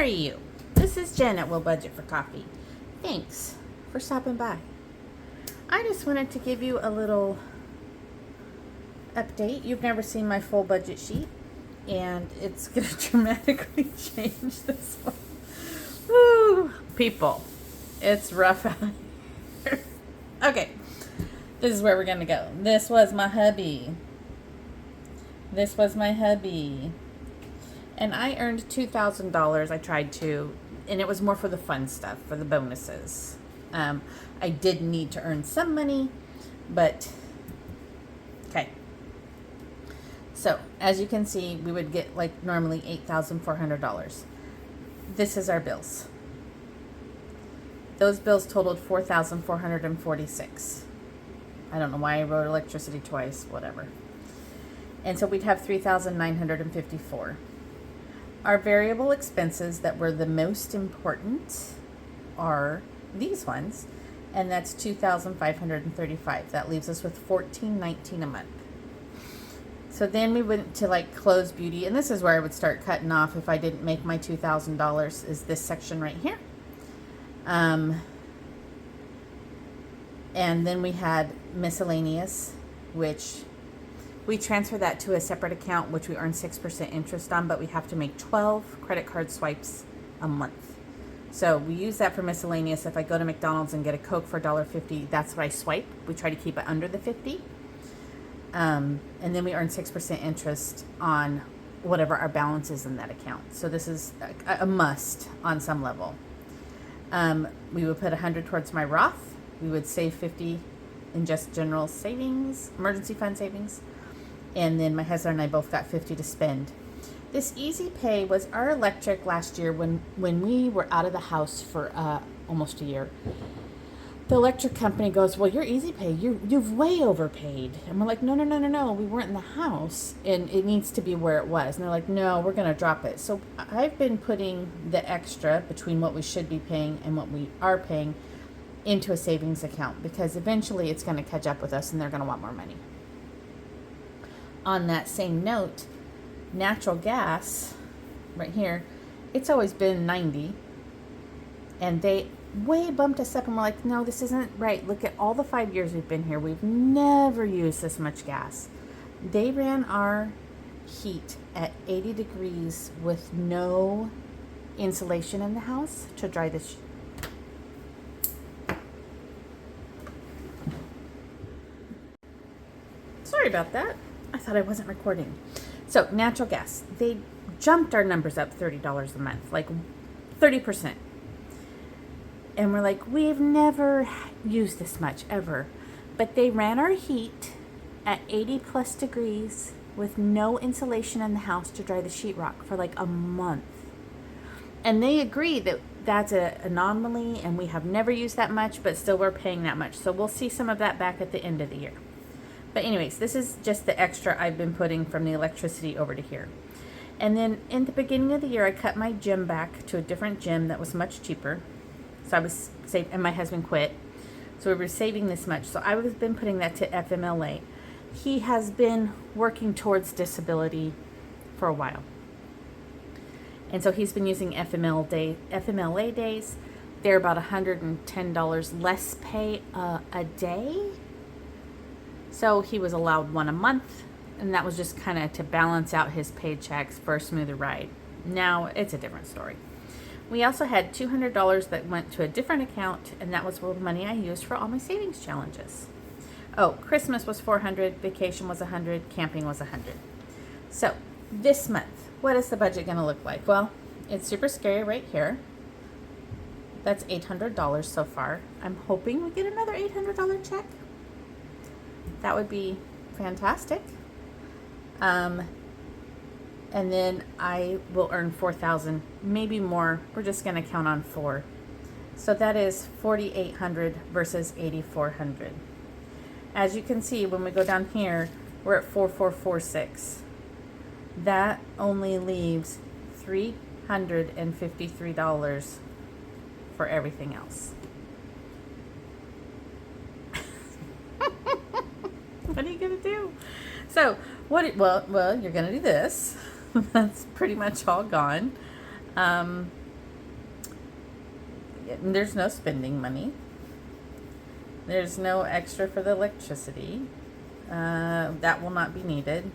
are you? This is Jen at Will Budget for Coffee. Thanks for stopping by. I just wanted to give you a little update. You've never seen my full budget sheet, and it's going to dramatically change this one. Woo! People, it's rough out here. Okay, this is where we're going to go. This was my hubby. And I earned $2,000. I tried to, and it was more for the fun stuff, for the bonuses. I did need to earn some money, but okay. So as you can see, we would get like normally $8,400. This is our bills. Those bills totaled $4,446. I don't know why I wrote electricity twice, whatever. And so we'd have $3,954. Our variable expenses that were the most important are these ones, and that's $2,535. That leaves us with $1,419 a month. So then we went to like clothes, beauty, and this is where I would start cutting off if I didn't make my $2,000, is this section right here. And then we had miscellaneous, which we transfer that to a separate account, which we earn 6% interest on, but we have to make 12 credit card swipes a month. So we use that for miscellaneous. If I go to McDonald's and get a Coke for $1.50, that's what I swipe. We try to keep it under the 50. And then we earn 6% interest on whatever our balance is in that account. So this is a must on some level. We would put 100 towards my Roth. We would save 50 in just general savings, emergency fund savings. And then my husband and I both got 50 to spend. This easy pay was our electric last year when we were out of the house for almost a year. The electric company goes, well, your easy pay, you've way overpaid. And we're like, no, we weren't in the house and it needs to be where it was. And they're like, no, we're going to drop it. So I've been putting the extra between what we should be paying and what we are paying into a savings account, because eventually it's going to catch up with us and they're going to want more money. On that same note, natural gas, right here, it's always been 90, and they way bumped us up, and we're like, no, this isn't right. Look at all the 5 years we've been here. We've never used this much gas. They ran our heat at 80 degrees with no insulation in the house to dry the Sorry about that. I thought I wasn't recording. So natural gas, they jumped our numbers up $30 a month, like 30%. And we're like, we've never used this much ever. But they ran our heat at 80 plus degrees with no insulation in the house to dry the sheetrock for like a month. And they agree that that's an anomaly and we have never used that much, but still we're paying that much. So we'll see some of that back at the end of the year. But anyways, this is just the extra I've been putting from the electricity over to here. And then in the beginning of the year, I cut my gym back to a different gym that was much cheaper. So I was saving, and my husband quit. So we were saving this much. So I was been putting that to FMLA. He has been working towards disability for a while. And so he's been using FMLA days. They're about $110 less pay a day. So he was allowed one a month, and that was just kind of to balance out his paychecks for a smoother ride. Now it's a different story. We also had $200 that went to a different account, and that was the money I used for all my savings challenges. Oh, Christmas was $400, vacation was $100, camping was $100. So this month, what is the budget going to look like? Well, it's super scary right here. That's $800 so far. I'm hoping we get another $800 check. That would be fantastic. And then I will earn $4,000, maybe more. We're just going to count on 4. So that is $4,800 versus $8,400. As you can see, when we go down here, we're at $4,446. That only leaves $353 for everything else. What are you going to do? So, well, you're going to do this. That's pretty much all gone. And there's no spending money. There's no extra for the electricity. That will not be needed.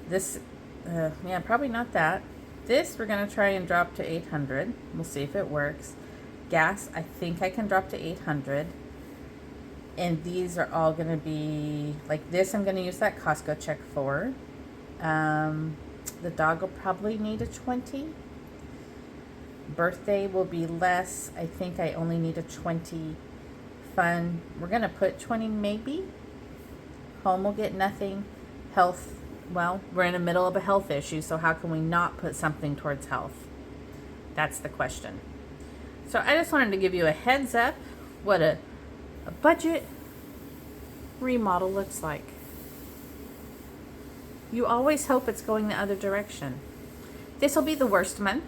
This, yeah, probably not that. This we're going to try and drop to 800. We'll see if it works. Gas, I think I can drop to 800. And these are all going to be, like this I'm going to use that Costco check for. The dog will probably need a 20. Birthday will be less. I think I only need a 20. Fun, we're going to put 20 maybe. Home will get nothing. Health, well, we're in the middle of a health issue, so how can we not put something towards health? That's the question. So I just wanted to give you a heads up what a budget remodel looks like. You always hope it's going the other direction. This will be the worst month.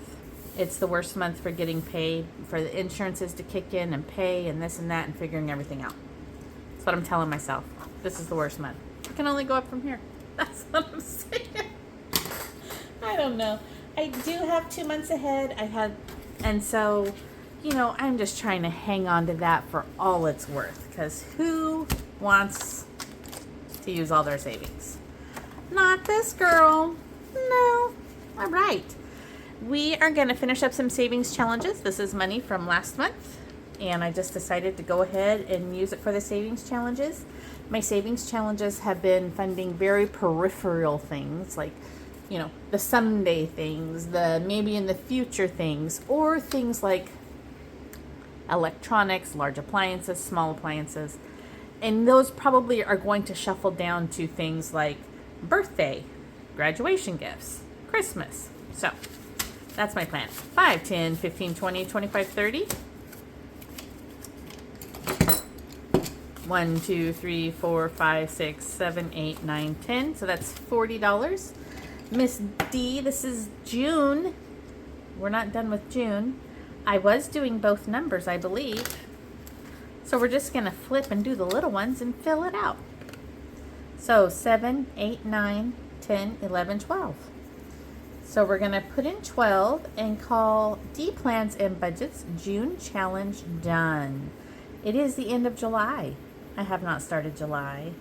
It's the worst month for getting paid, for the insurances to kick in and pay and this and that and figuring everything out. That's what I'm telling myself. This is the worst month. It can only go up from here. That's what I'm saying. I don't know. I do have 2 months ahead. And so, you know, I'm just trying to hang on to that for all it's worth. Because who wants to use all their savings? Not this girl. No. All right. We are going to finish up some savings challenges. This is money from last month. And I just decided to go ahead and use it for the savings challenges. My savings challenges have been funding very peripheral things like, you know, the someday things, the maybe in the future things, or things like electronics, large appliances, small appliances. And those probably are going to shuffle down to things like birthday, graduation gifts, Christmas. So that's my plan. 5, 10, 15, 20, 25, 30. 1, 2, 3, 4, 5, 6, 7, 8, 9, 10. So that's $40. Miss D, this is June. We're not done with June. I was doing both numbers, I believe. So we're just going to flip and do the little ones and fill it out. So 7, 8, 9, 10, 11, 12. So we're going to put in 12 and call Dee Plans and Budgets June Challenge done. It is the end of July. I have not started July.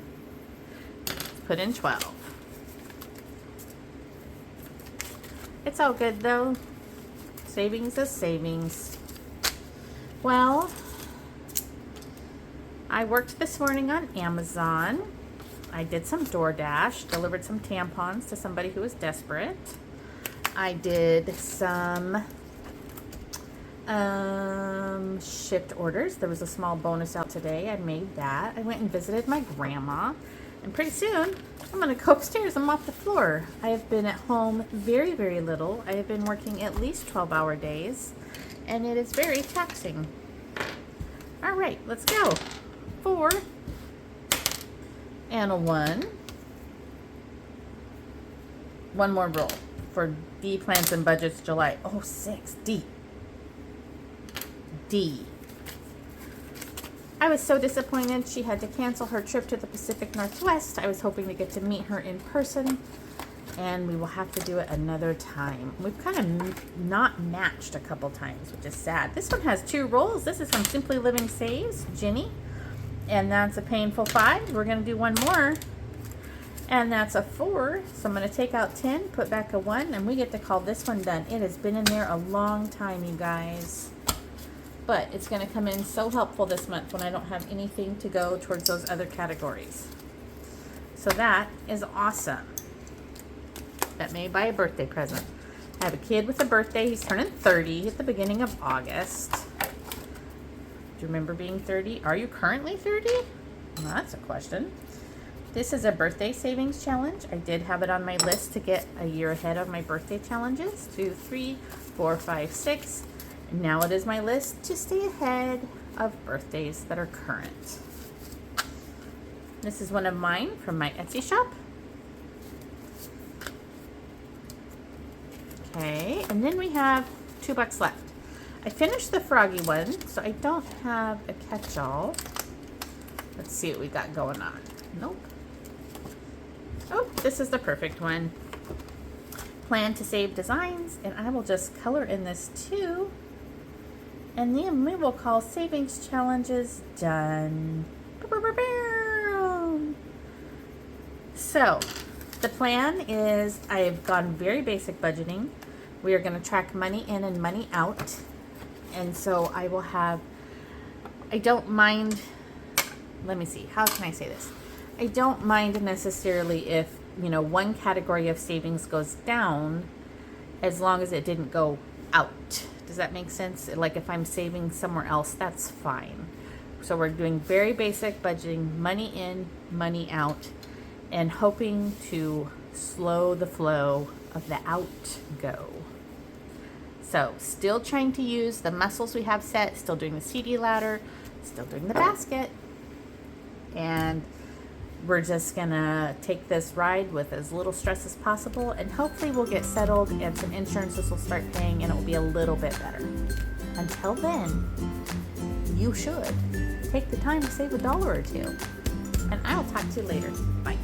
Put in 12. It's all good though. Savings is savings. Well, I worked this morning on Amazon. I did some DoorDash, delivered some tampons to somebody who was desperate. I did some shipped orders. There was a small bonus out today. I made that. I went and visited my grandma. And pretty soon, I'm going to go upstairs and mop the floor. I have been at home very, very little. I have been working at least 12-hour days. And it is very taxing. All right, let's go. 4 and a 1. One more roll for Dee Plans and Budgets July. Oh, 6. D. I was so disappointed she had to cancel her trip to the Pacific Northwest. I was hoping to get to meet her in person, and we will have to do it another time. We've kind of not matched a couple times, which is sad. This one has 2 rolls. This is from Simply Living Saves, Ginny, and that's a painful 5. We're going to do one more, and that's a 4. So I'm going to take out 10, put back a 1, and we get to call this one done. It has been in there a long time, you guys. But it's going to come in so helpful this month when I don't have anything to go towards those other categories. So that is awesome. That may buy a birthday present. I have a kid with a birthday. He's turning 30 at the beginning of August. Do you remember being 30? Are you currently 30? Well, that's a question. This is a birthday savings challenge. I did have it on my list to get a year ahead of my birthday challenges. 2, 3, 4, 5, 6. Now it is my list to stay ahead of birthdays that are current. This is one of mine from my Etsy shop. Okay, and then we have $2 left. I finished the froggy one, so I don't have a catch-all. Let's see what we got going on. Nope. Oh, this is the perfect one. Plan to save designs, and I will just color in this too. And then we will call savings challenges done. So the plan is I've gone very basic budgeting. We are going to track money in and money out. And so I will have, I don't mind, let me see, how can I say this? I don't mind necessarily if, one category of savings goes down as long as it didn't go out. Does that make sense? Like if I'm saving somewhere else, that's fine. So we're doing very basic budgeting, money in, money out, and hoping to slow the flow of the outgo. So still trying to use the muscles we have set, still doing the CD ladder, still doing the basket. And we're just gonna take this ride with as little stress as possible, and hopefully we'll get settled and some insurances will start paying and it will be a little bit better. Until then, you should take the time to save $1 or $2. And I will talk to you later. Bye.